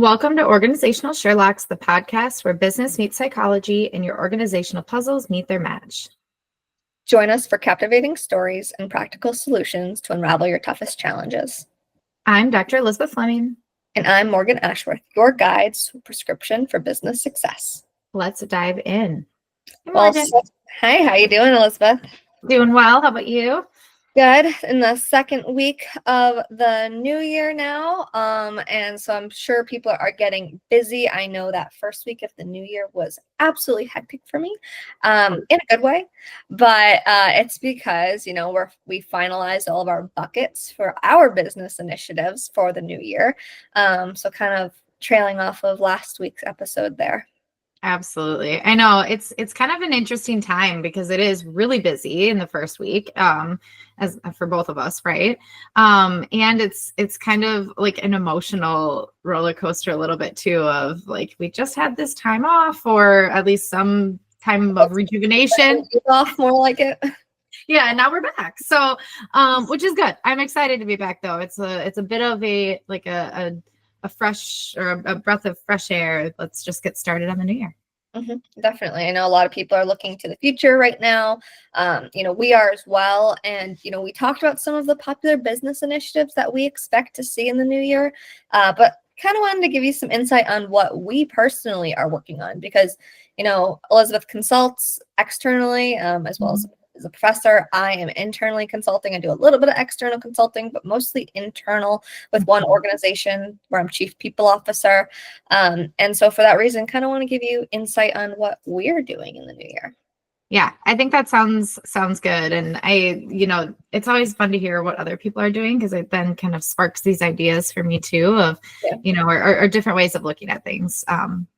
Welcome to Organizational Sherlocks, the podcast where business meets psychology and your organizational puzzles meet their match. Join us for captivating stories and practical solutions to unravel your toughest challenges. I'm Dr. Elizabeth Fleming. And I'm Morgan Ashworth, your guide to prescription for business success. Let's dive in. Hi, how you doing, Elizabeth? Doing well. How about you? Good. In the second week of the new year now, and so I'm sure people are getting busy. I know that first week of the new year was absolutely hectic for me, in a good way, but it's because we finalized all of our buckets for our business initiatives for the new year. So kind of trailing off of last week's episode there. Absolutely. I know it's kind of an interesting time because it is really busy in the first week, as for both of us, right? And it's kind of like an emotional roller coaster a little bit too, of like, we just had this time off, or at least some time of rejuvenation. Off, more like it. Yeah, and now we're back. So, which is good. I'm excited to be back though. It's a bit of a fresh, or a breath of fresh air. Let's just get started on the new year. Mm-hmm, definitely. I know a lot of people are looking to the future right now. We are as well. And, we talked about some of the popular business initiatives that we expect to see in the new year, but kind of wanted to give you some insight on what we personally are working on because, Elizabeth consults externally, as well as a professor. I am internally consulting. I do a little bit of external consulting, but mostly internal with one organization where I'm chief people officer. And so for that reason, kind of want to give you insight on what we're doing in the new year. Yeah, I think that sounds good. And it's always fun to hear what other people are doing because it then kind of sparks these ideas for me too of, or different ways of looking at things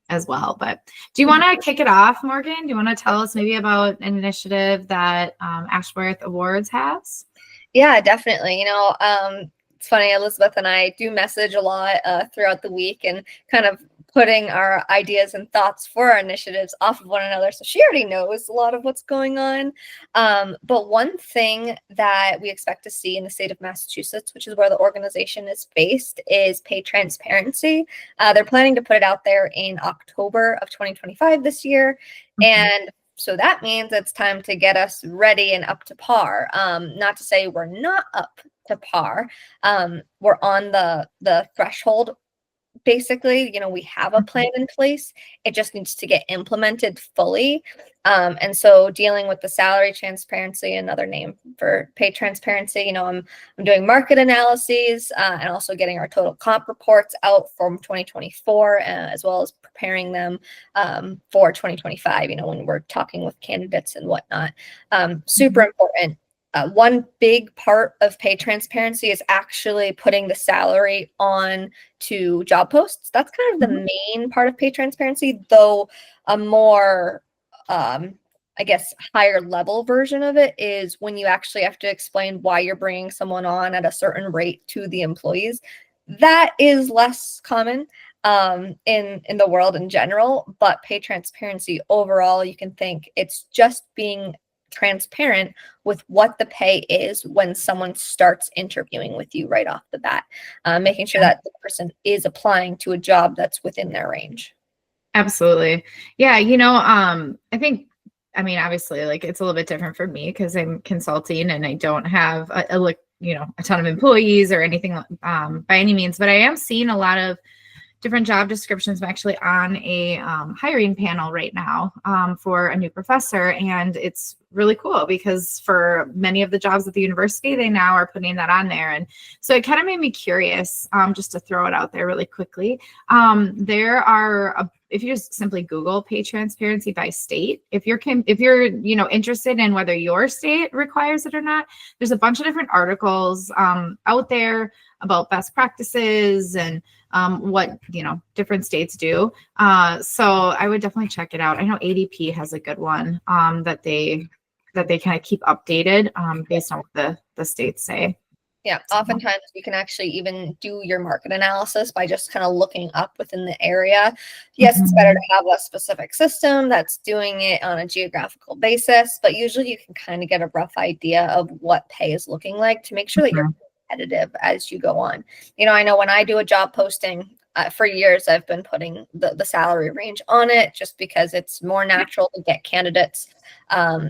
as well. But do you want to kick it off, Morgan? Do you want to tell us maybe about an initiative that Ashworth Awards has? Yeah, definitely. It's funny, Elizabeth and I do message a lot throughout the week and kind of putting our ideas and thoughts for our initiatives off of one another. So she already knows a lot of what's going on. But one thing that we expect to see in the state of Massachusetts, which is where the organization is based, is pay transparency. They're planning to put it out there in October of 2025 this year. And so that means it's time to get us ready and up to par. Not to say we're not up to par. We're on the threshold. Basically, we have a plan in place. It just needs to get implemented fully. And so dealing with the salary transparency, another name for pay transparency, I'm doing market analyses and also getting our total comp reports out from 2024, as well as preparing them for 2025, when we're talking with candidates and whatnot. Super important. One big part of pay transparency is actually putting the salary on to job posts. That's kind of the main part of pay transparency, though a more, higher level version of it is when you actually have to explain why you're bringing someone on at a certain rate to the employees. That is less common in the world in general, but pay transparency overall, you can think it's just being transparent with what the pay is when someone starts interviewing with you right off the bat, making sure that the person is applying to a job that's within their range. Absolutely. Yeah. I think, obviously, like, it's a little bit different for me because I'm consulting and I don't have a ton of employees or anything by any means, but I am seeing a lot of different job descriptions. I'm actually on a hiring panel right now for a new professor, and it's really cool because for many of the jobs at the university, they now are putting that on there. And so it kind of made me curious, just to throw it out there really quickly. There are if you just simply Google pay transparency by state, if you're interested in whether your state requires it or not, there's a bunch of different articles out there about best practices and what different states do. So I would definitely check it out. I know ADP has a good one that they kind of keep updated based on what the states say. Yeah, oftentimes you can actually even do your market analysis by just kind of looking up within the area. Yes, it's better to have a specific system that's doing it on a geographical basis, but usually you can kind of get a rough idea of what pay is looking like to make sure that you're competitive as you go on. I know when I do a job posting, for years I've been putting the salary range on it just because it's more natural to get candidates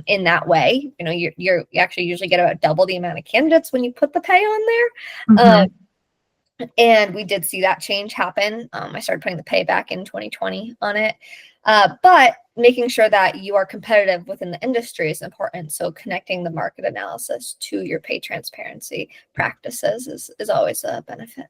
in that way. You know, you actually usually get about double the amount of candidates when you put the pay on there. And we did see that change happen. I started putting the pay back in 2020 on it. But making sure that you are competitive within the industry is important. So connecting the market analysis to your pay transparency practices is always a benefit.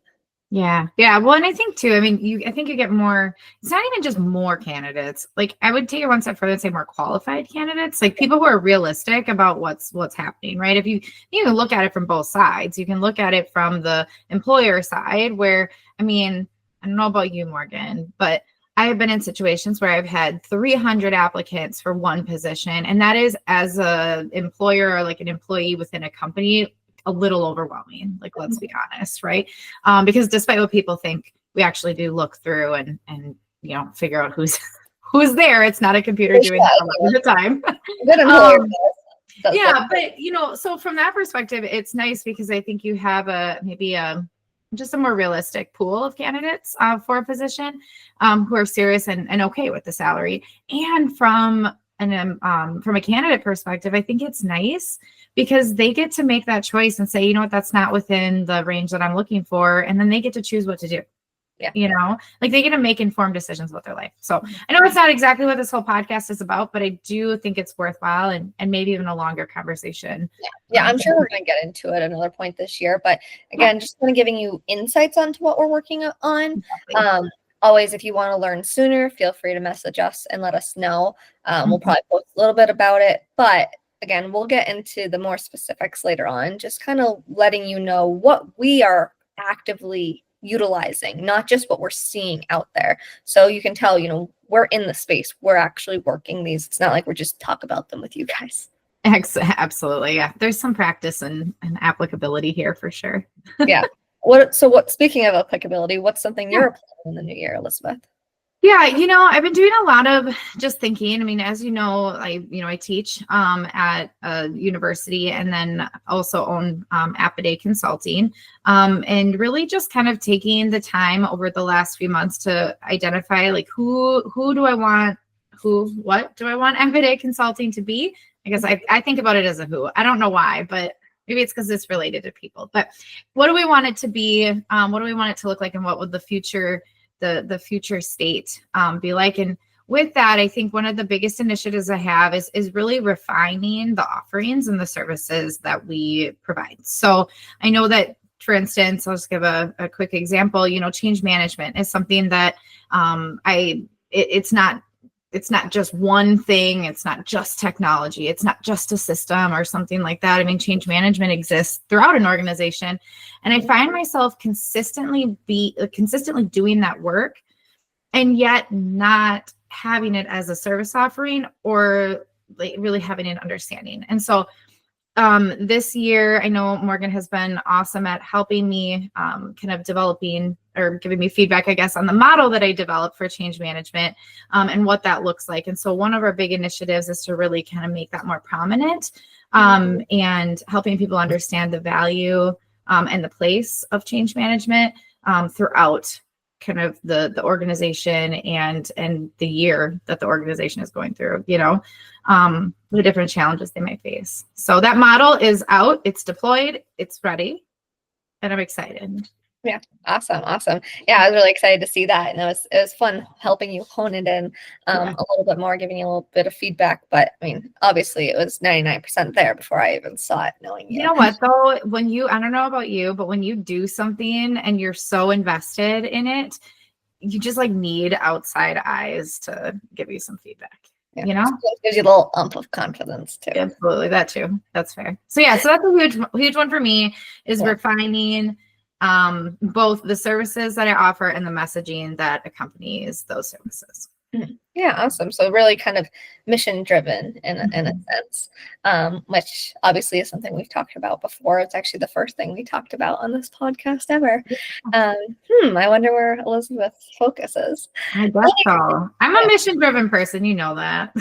Yeah. Yeah. Well, and I think too, I mean, I think you get more, it's not even just more candidates. Like I would take it one step further and say more qualified candidates, like people who are realistic about what's happening, right? If you can look at it from both sides, you can look at it from the employer side where, I mean, I don't know about you, Morgan, but I have been in situations where I've had 300 applicants for one position. And that is as a employer or like an employee within a company, a little overwhelming, like let's be honest, right? Because despite what people think, we actually do look through and figure out who's there. It's not a computer doing that a lot of the time. Good employer. Yeah, but so from that perspective, it's nice because I think you have just a more realistic pool of candidates for a position who are serious and okay with the salary. And from a candidate perspective, I think it's nice because they get to make that choice and say, you know what, that's not within the range that I'm looking for. And then they get to choose what to do. Yeah. Like they get to make informed decisions about their life. So I know it's not exactly what this whole podcast is about, but I do think it's worthwhile and maybe even a longer conversation. Yeah. I'm sure we're going to get into it at another point this year, but again, just kind of giving you insights onto what we're working on. Exactly. Always, if you want to learn sooner, feel free to message us and let us know. We'll probably post a little bit about it, but again, we'll get into the more specifics later on, just kind of letting you know what we are actively utilizing, not just what we're seeing out there. So you can tell, we're in the space. We're actually working these. It's not like we're just talk about them with you guys. Absolutely. Yeah. There's some practice and applicability here for sure. Yeah. Speaking of applicability, what's something you're applying in the new year, Elizabeth? Yeah, I've been doing a lot of just thinking. I mean, as you know, I teach at a university and then also own Ep.2 Consulting, and really just kind of taking the time over the last few months to identify like what do I want Ep.2 Consulting to be? I guess I think about it as a who. I don't know why, but maybe it's because it's related to people. But what do we want it to be? What do we want it to look like, and what would the future state be like? And with that, I think one of the biggest initiatives I have is really refining the offerings and the services that we provide. So I know that, for instance, I'll just give a quick example. Change management is something that it's not just one thing. It's not just technology. It's not just a system or something like that. I mean, change management exists throughout an organization. And I find myself consistently doing that work and yet not having it as a service offering or like really having an understanding. And so this year, I know Morgan has been awesome at helping me kind of developing or giving me feedback, I guess, on the model that I developed for change management and what that looks like. And so one of our big initiatives is to really kind of make that more prominent and helping people understand the value and the place of change management throughout kind of the organization and the year that the organization is going through, the different challenges they may face. So that model is out, it's deployed, it's ready, and I'm excited. Yeah. Awesome. Yeah, I was really excited to see that. And it was fun helping you hone it in a little bit more, giving you a little bit of feedback. But I mean, obviously it was 99% there before I even saw it, knowing you. You know what though, I don't know about you, but when you do something and you're so invested in it, you just like need outside eyes to give you some feedback. Yeah. It gives you a little of confidence too. Absolutely. That too. That's fair. So yeah, so that's a huge one for me is refining both the services that I offer and the messaging that accompanies those services. Yeah, awesome. So really kind of mission driven in a sense, which obviously is something we've talked about before. It's actually the first thing we talked about on this podcast ever. I wonder where Elizabeth's focus is. I guess so. I'm a mission driven person. You know that.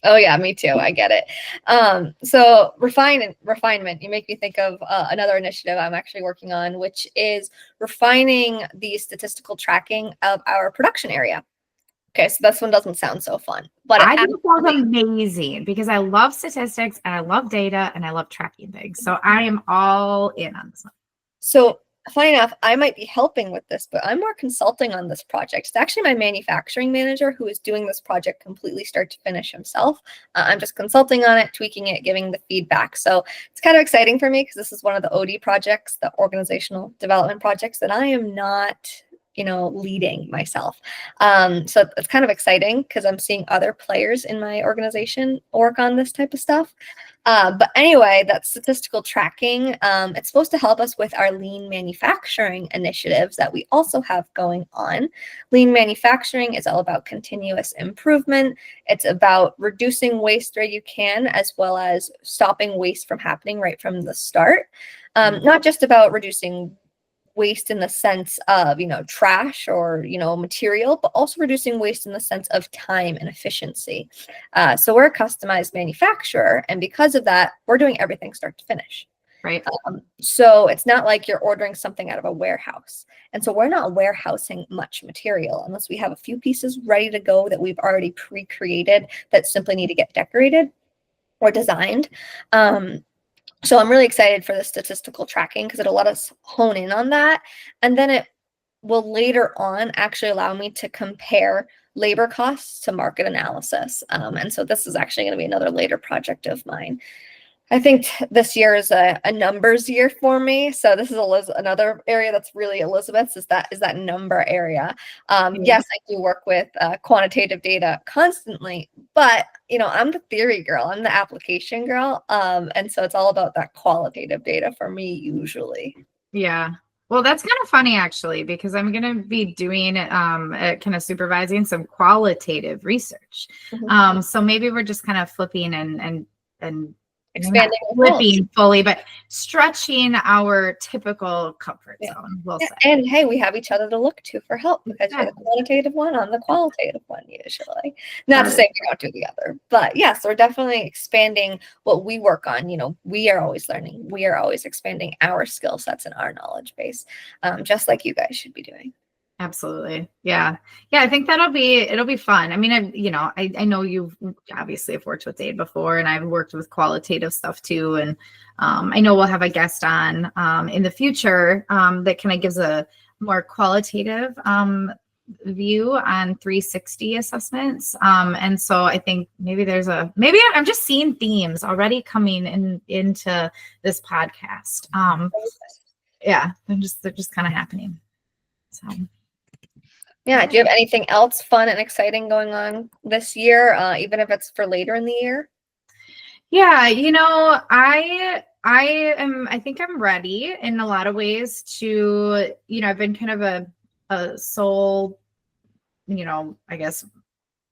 Oh yeah, me too. I get it. So refinement, you make me think of another initiative I'm actually working on, which is refining the statistical tracking of our production area. Okay, so this one doesn't sound so fun, but it I think it sounds actually, amazing because I love statistics and I love data and I love tracking things. So I am all in on this one. so funny enough, I might be helping with this, but I'm more consulting on this project. It's actually my manufacturing manager who is doing this project completely start to finish himself. I'm just consulting on it, tweaking it, giving the feedback. So it's kind of exciting for me because this is one of the OD projects, the organizational development projects that I am not, leading myself. So it's kind of exciting because I'm seeing other players in my organization work on this type of stuff. But anyway, that statistical tracking, it's supposed to help us with our lean manufacturing initiatives that we also have going on. Lean manufacturing is all about continuous improvement. It's about reducing waste where you can, as well as stopping waste from happening right from the start. Not just about reducing waste in the sense of trash or material, but also reducing waste in the sense of time and efficiency. So we're a customized manufacturer, and because of that, we're doing everything start to finish. Right. So it's not like you're ordering something out of a warehouse, and so we're not warehousing much material unless we have a few pieces ready to go that we've already pre-created that simply need to get decorated or designed. So I'm really excited for the statistical tracking because it'll let us hone in on that. And then it will later on actually allow me to compare labor costs to market analysis. And so this is actually going to be another later project of mine. I think this year is a numbers year for me. So this is another area that's really Elizabeth's is that number area. Yes, I do work with quantitative data constantly, but I'm the theory girl, I'm the application girl. And so it's all about that qualitative data for me usually. Yeah. Well, that's kind of funny actually, because I'm going to be doing kind of supervising some qualitative research. Mm-hmm. So maybe we're just kind of flipping and Expanding flipping fully, but stretching our typical comfort zone, we'll say. And hey, we have each other to look to for help because you're the quantitative one, I'm the qualitative one usually. Not to say we don't do the other, but yes, we're definitely expanding what we work on. We are always learning. We are always expanding our skill sets and our knowledge base, just like you guys should be doing. Absolutely. Yeah. I think it'll be fun. I mean, I know you've obviously have worked with Dade before, and I've worked with qualitative stuff too. And I know we'll have a guest on in the future that kind of gives a more qualitative view on 360 assessments. And so I think maybe I'm just seeing themes already coming into this podcast. Yeah, they're just kind of happening. So. Yeah. Do you have anything else fun and exciting going on this year, even if it's for later in the year? Yeah, I think I'm ready in a lot of ways to, I've been kind of a sole, I guess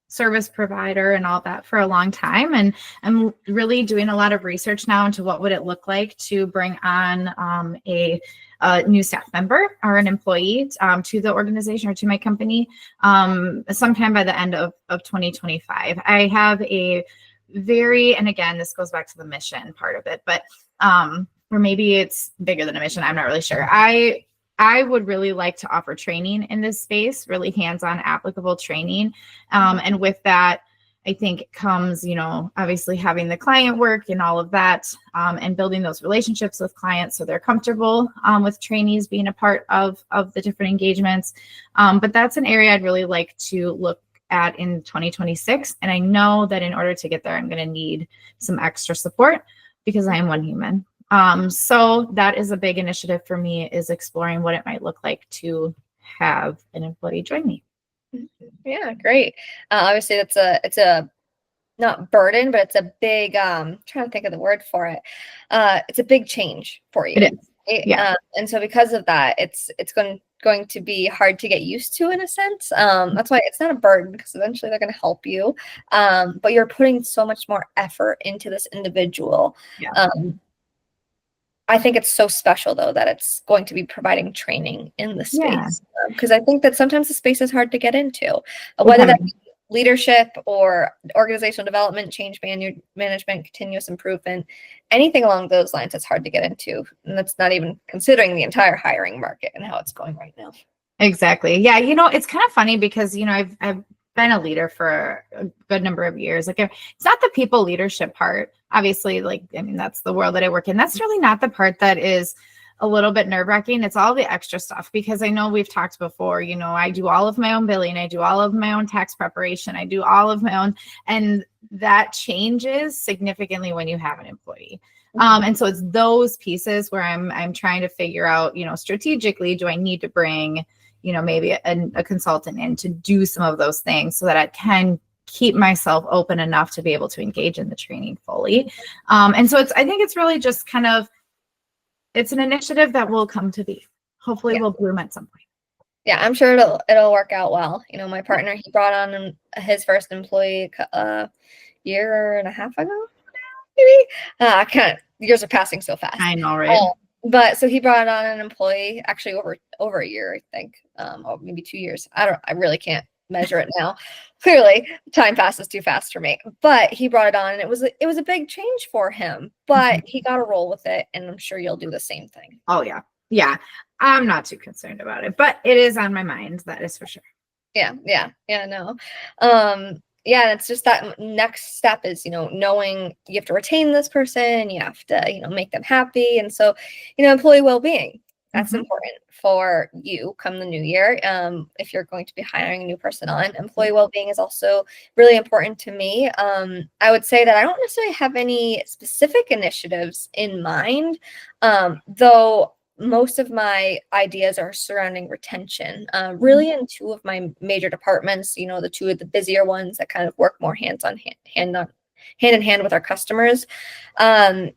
service provider and all that for a long time. And I'm really doing a lot of research now into what would it look like to bring on a new staff member or an employee to the organization or to my company sometime by the end of 2025. I have and again, this goes back to the mission part of it, but or maybe it's bigger than a mission. I'm not really sure. I would really like to offer training in this space, really hands-on applicable training. And with that, I think it comes, obviously having the client work and all of that, and building those relationships with clients so they're comfortable with trainees being a part of the different engagements. But that's an area I'd really like to look at in 2026. And I know that in order to get there, I'm going to need some extra support because I am one human. So that is a big initiative for me, is exploring what it might look like to have an employee join me. Yeah, great. Obviously it's a not burden, but it's a big, trying to think of the word for it. It's a big change for you. It is. Yeah. And so because of that, it's going to be hard to get used to in a sense. That's why it's not a burden, because eventually they're going to help you. But you're putting so much more effort into this individual. Yeah. I think it's so special though that it's going to be providing training in the space, because I think that sometimes the space is hard to get into, whether that be leadership or organizational development, change management, continuous improvement, anything along those lines, it's hard to get into. And that's not even considering the entire hiring market and how it's going right now. Exactly. Yeah. It's kind of funny because, I've been a leader for a good number of years. Like, it's not the people leadership part. Obviously, that's the world that I work in. That's really not the part that is a little bit nerve-wracking. It's all the extra stuff, because I know we've talked before, I do all of my own billing. I do all of my own tax preparation. I do all of my own, and that changes significantly when you have an employee. And so it's those pieces where I'm trying to figure out, strategically, do I need to bring, maybe a consultant in to do some of those things so that I can keep myself open enough to be able to engage in the training fully. And so I think it's really just kind of, it's an initiative that will come to be. Hopefully will bloom at some point. Yeah, I'm sure it'll work out well. My partner, he brought on his first employee a year and a half ago, maybe. Years are passing so fast. I know, right? But so he brought on an employee actually over a year, I think, or maybe 2 years. I really can't measure it now. Clearly, time passes too fast for me. But he brought it on, and it was a big change for him. But he got to roll with it, and I'm sure you'll do the same thing. Oh yeah, yeah. I'm not too concerned about it, but it is on my mind. That is for sure. Yeah. No. Yeah, it's just that next step is, knowing you have to retain this person, you have to, make them happy. And so, employee well-being, that's important for you come the new year. If you're going to be hiring a new person on, employee well-being is also really important to me. I would say that I don't necessarily have any specific initiatives in mind, though most of my ideas are surrounding retention, really in two of my major departments, the two of the busier ones that kind of work more hand in hand with our customers. I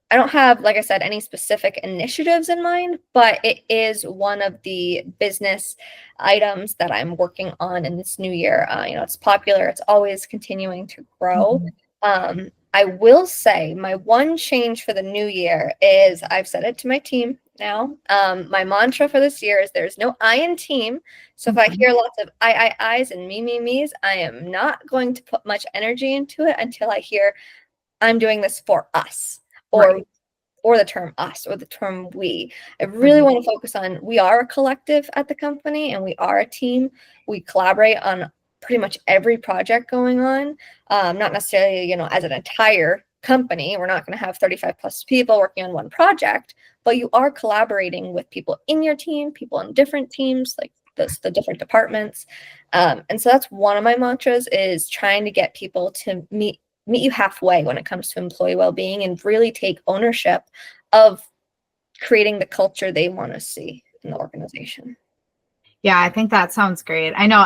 don't have, like I said, any specific initiatives in mind, but it is one of the business items that I'm working on in this new year. It's popular. It's always continuing to grow. I will say my one change for the new year is I've said it to my team now. My mantra for this year is there's no I in team. So if I hear lots of I's and me's, I am not going to put much energy into it until I hear I'm doing this for us, or the term us or the term we. I really want to focus on, we are a collective at the company and we are a team. We collaborate on pretty much every project going on. Not necessarily, as an entire company. We're not going to have 35 plus people working on one project, but you are collaborating with people in your team, people in different teams, like the different departments. And so that's one of my mantras, is trying to get people to meet you halfway when it comes to employee well-being and really take ownership of creating the culture they want to see in the organization. Yeah, I think that sounds great. I know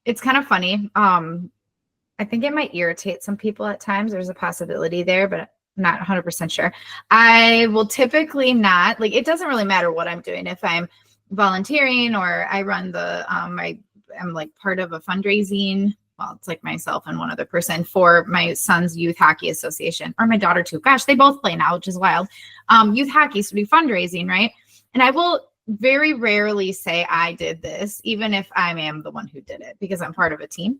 it's kind of funny. I think it might irritate some people at times. There's a possibility there, but I'm not 100% sure. I will typically not, it doesn't really matter what I'm doing. If I'm volunteering or I run I'm like part of a fundraising, well, it's like myself and one other person for my son's youth hockey association, or my daughter too. Gosh, they both play now, which is wild. Youth hockey, so we do fundraising, right? And I will very rarely say I did this, even if I am the one who did it, because I'm part of a team.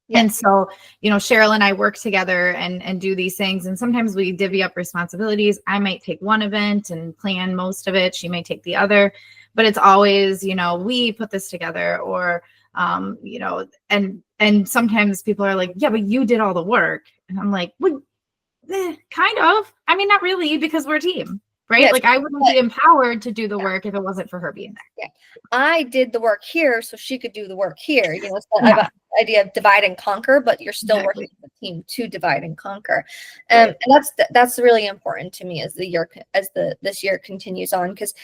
Yes. And so, Cheryl and I work together and do these things. And sometimes we divvy up responsibilities. I might take one event and plan most of it. She may take the other, but it's always, we put this together, or, and sometimes people are like, yeah, but you did all the work. And I'm like, well, kind of. I mean, not really, because we're a team. Right? Yes, I wouldn't be empowered to do the work if it wasn't for her being there. Yeah. I did the work here, so she could do the work here. It's the idea of divide and conquer, but you're still working with the team to divide and conquer. And that's really important to me as this year continues on, because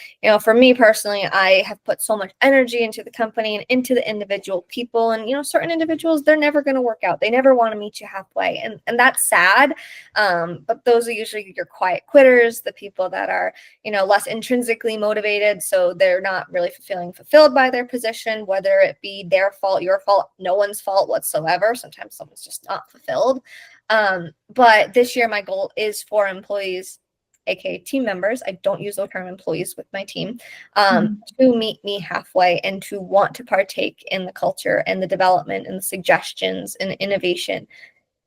for me personally, I have put so much energy into the company and into the individual people, and certain individuals, they're never going to work out. They never want to meet you halfway, and that's sad. But those are usually your quiet quitters, the people that are less intrinsically motivated, so they're not really fulfilled by their position, whether it be their fault, your fault, no one's fault whatsoever. Sometimes someone's just not fulfilled. But this year my goal is for employees aka team members, I don't use the term employees with my team, to meet me halfway and to want to partake in the culture and the development and the suggestions and innovation,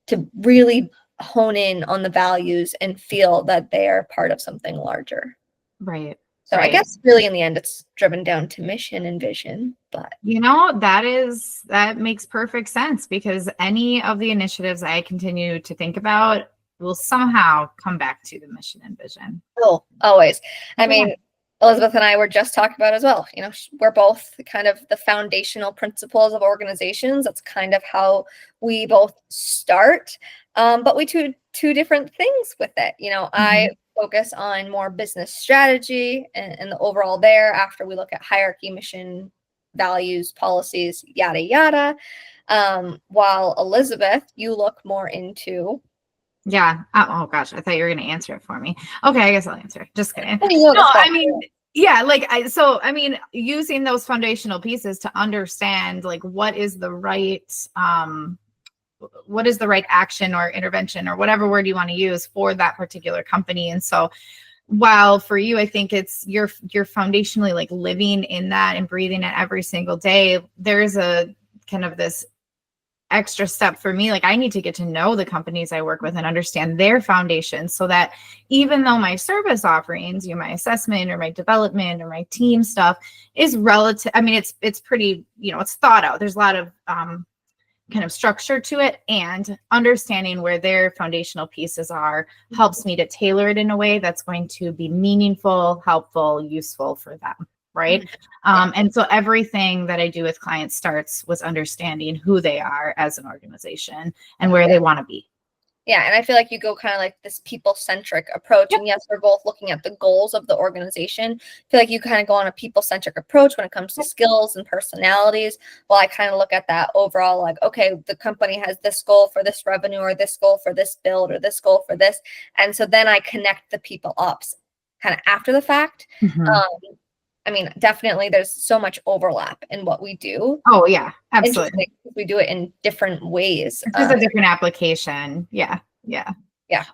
to really hone in on the values and feel that they are part of something larger. Right. So I Right. guess really in the end, it's driven down to mission and vision, but that makes perfect sense, because any of the initiatives I continue to think about will somehow come back to the mission and vision. oh, always. I Yeah. mean, Elizabeth and I were just talking about as well. You know, we're both kind of the foundational principles of organizations. That's kind of how we both start. But we do two different things with it. You know, I focus on more business strategy and the overall there, after we look at hierarchy, mission, values, policies, yada, yada. While Elizabeth, you look more into. Yeah. Oh gosh, I thought you were going to answer it for me. Okay, I guess I'll answer it. Just kidding. Well, you know the No, stuff. I mean, yeah, like I mean, using those foundational pieces to understand like what is the right action or intervention or whatever word you want to use for that particular company. And so while for you, I think it's you're foundationally like living in that and breathing it every single day, there's a kind of this extra step for me. Like I need to get to know the companies I work with and understand their foundation, so that even though my service offerings, my assessment or my development or my team stuff is relative, I mean, it's pretty, it's thought out. There's a lot of kind of structure to it, and understanding where their foundational pieces are helps me to tailor it in a way that's going to be meaningful, helpful, useful for them. Right. And so everything that I do with clients starts with understanding who they are as an organization and where they want to be. Yeah. And I feel like you go kind of like this people-centric approach. Yep. And yes, we're both looking at the goals of the organization. I feel like you kind of go on a people-centric approach when it comes to skills and personalities. Well, I kind of look at that overall, like, okay, the company has this goal for this revenue, or this goal for this build, or this goal for this. And so then I connect the people ups kind of after the fact. I mean, definitely there's so much overlap in what we do. Oh, yeah, absolutely. We do it in different ways. It's just a different application. Yeah. Yeah.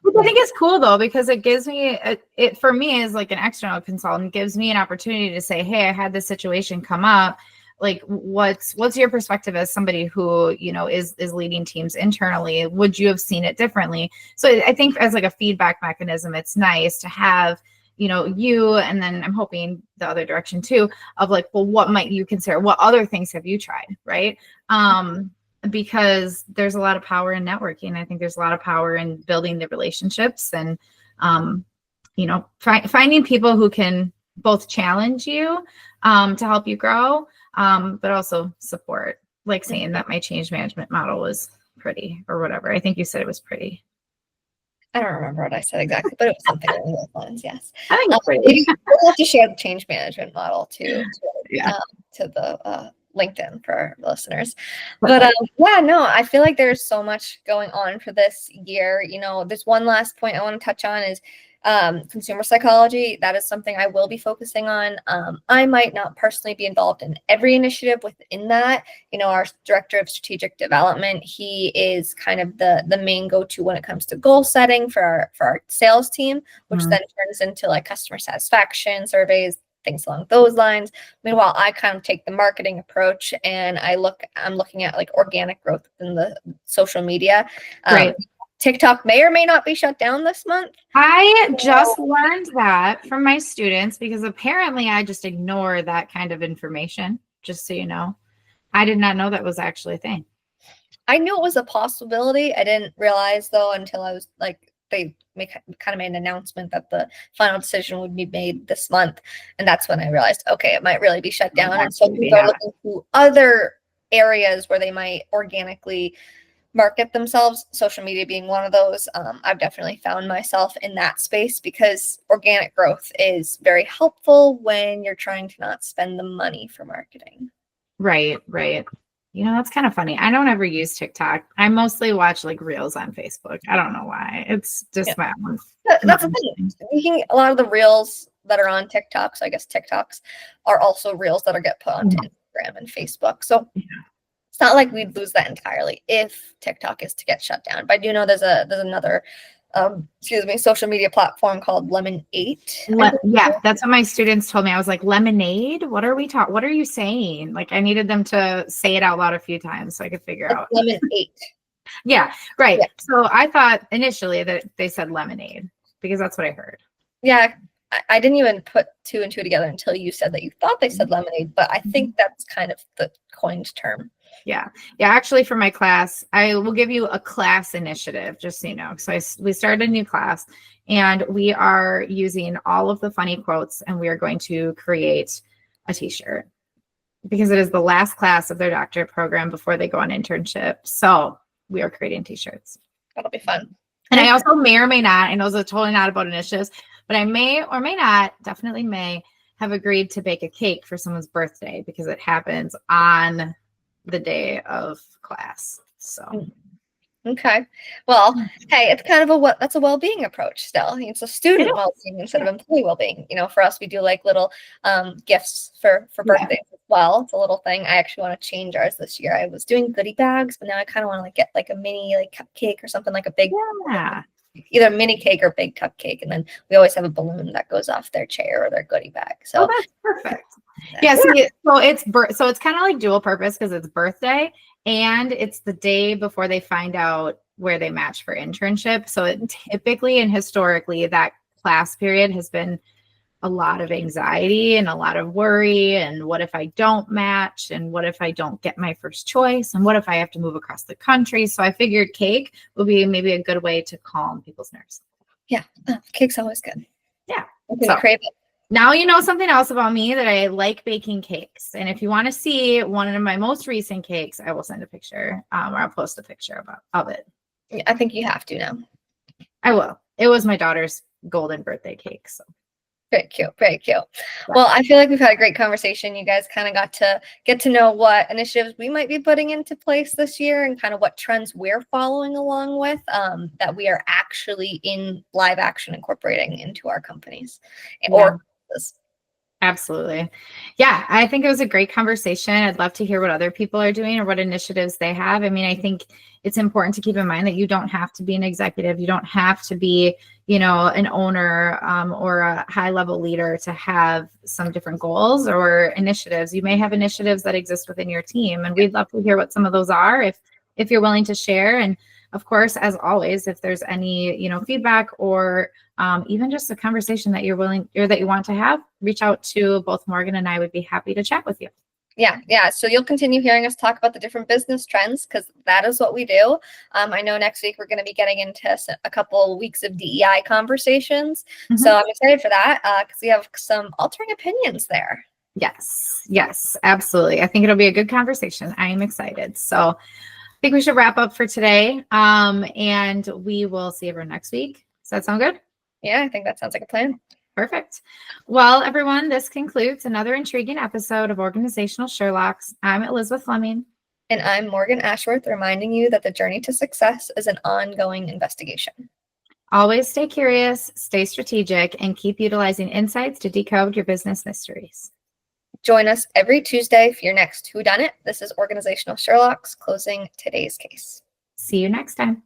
Which I think is cool though, because it gives me, it for me as like an external consultant, gives me an opportunity to say, hey, I had this situation come up. Like, what's your perspective as somebody who, is leading teams internally? Would you have seen it differently? So I think as like a feedback mechanism, it's nice to have, you, and then I'm hoping the other direction too, of like, well, what might you consider? What other things have you tried? Right. Because there's a lot of power in networking. I think there's a lot of power in building the relationships and, finding people who can both challenge you to help you grow, but also support, like saying that my change management model was pretty or whatever. I think you said it was pretty. I don't remember what I said exactly, but it was something along those lines. Yes. I think it's pretty. We'll have to share the change management model to the LinkedIn for our listeners. But I feel like there's so much going on for this year. There's one last point I want to touch on is consumer psychology. That is something I will be focusing on. I might not personally be involved in every initiative within that. Our director of strategic development, he is kind of the main go-to when it comes to goal setting for our sales team, which then turns into like customer satisfaction surveys, things along those lines. Meanwhile, I kind of take the marketing approach, and I'm looking at like organic growth in the social media. Right. TikTok may or may not be shut down this month. I just learned that from my students, because apparently I just ignore that kind of information, just so you know. I did not know that was actually a thing. I knew it was a possibility. I didn't realize though until I was like, they kind of made an announcement that the final decision would be made this month. And that's when I realized, okay, it might really be shut down. And so people are looking to other areas where they might organically market themselves, social media being one of those. I've definitely found myself in that space because organic growth is very helpful when you're trying to not spend the money for marketing. Right. That's kind of funny. I don't ever use TikTok. I mostly watch like reels on Facebook. I don't know why. It's just my own. That's the thing. A lot of the reels that are on TikTok, so I guess TikToks are also reels that get put onto Instagram and Facebook. So it's not like we'd lose that entirely if TikTok is to get shut down. But I do know there's another social media platform called Lemon8. Yeah, that's what my students told me. I was like, lemonade? What are we talking? What are you saying? Like, I needed them to say it out loud a few times so I could figure out. Lemon8. Yeah, right. Yeah. So I thought initially that they said lemonade because that's what I heard. Yeah, I didn't even put two and two together until you said that you thought they said lemonade, but I think that's kind of the coined term. Yeah. Actually, for my class, I will give you a class initiative, just so you know. So we started a new class, and we are using all of the funny quotes, and we are going to create a T-shirt because it is the last class of their doctorate program before they go on internship. So we are creating T-shirts. That'll be fun. And I also may or may not, I know it's totally not about initiatives, but I may or may not, definitely may, have agreed to bake a cake for someone's birthday because it happens on the day of class. So okay, well, hey, it's kind of that's a well-being approach still. It's a student well-being instead of employee well-being. For us, we do like little gifts for birthdays as well. It's a little thing. I actually want to change ours this year. I was doing goodie bags, but now I kind of want to like get like a mini like cupcake or something, like a big either mini cake or big cupcake, and then we always have a balloon that goes off their chair or their goodie bag. So that's perfect. Yeah, see, so it's kind of like dual purpose because it's birthday and it's the day before they find out where they match for internship. So it typically and historically that class period has been a lot of anxiety and a lot of worry, and what if I don't match, and what if I don't get my first choice, and what if I have to move across the country. So I figured cake would be maybe a good way to calm people's nerves. Yeah, cake's always good. Yeah, so crave it. Now you know something else about me, that I like baking cakes. And if you want to see one of my most recent cakes, I will send a picture, or I'll post a picture of it. Yeah, I think you have to now. I will. It was my daughter's golden birthday cake. So very cute. Very cute. Well, I feel like we've had a great conversation. You guys kind of got to get to know what initiatives we might be putting into place this year and kind of what trends we're following along with, that we are actually in live action incorporating into our companies or businesses. Absolutely. Yeah, I think it was a great conversation. I'd love to hear what other people are doing or what initiatives they have. I mean, I think it's important to keep in mind that you don't have to be an executive. You don't have to be, an owner or a high level leader to have some different goals or initiatives. You may have initiatives that exist within your team, and we'd love to hear what some of those are if you're willing to share. And of course, as always, if there's any, feedback or even just a conversation that you're willing or that you want to have, reach out to both Morgan and I. Would be happy to chat with you. Yeah. So you'll continue hearing us talk about the different business trends because that is what we do. I know next week we're going to be getting into a couple weeks of DEI conversations. Mm-hmm. So I'm excited for that because we have some altering opinions there. Yes, absolutely. I think it'll be a good conversation. I am excited. So I think we should wrap up for today. And we will see everyone next week. Does that sound good? Yeah, I think that sounds like a plan. Perfect. Well, everyone, this concludes another intriguing episode of Organizational Sherlocks. I'm Elizabeth Fleming. And I'm Morgan Ashworth, reminding you that the journey to success is an ongoing investigation. Always stay curious, stay strategic, and keep utilizing insights to decode your business mysteries. Join us every Tuesday for your next Whodunit. This is Organizational Sherlocks, closing today's case. See you next time.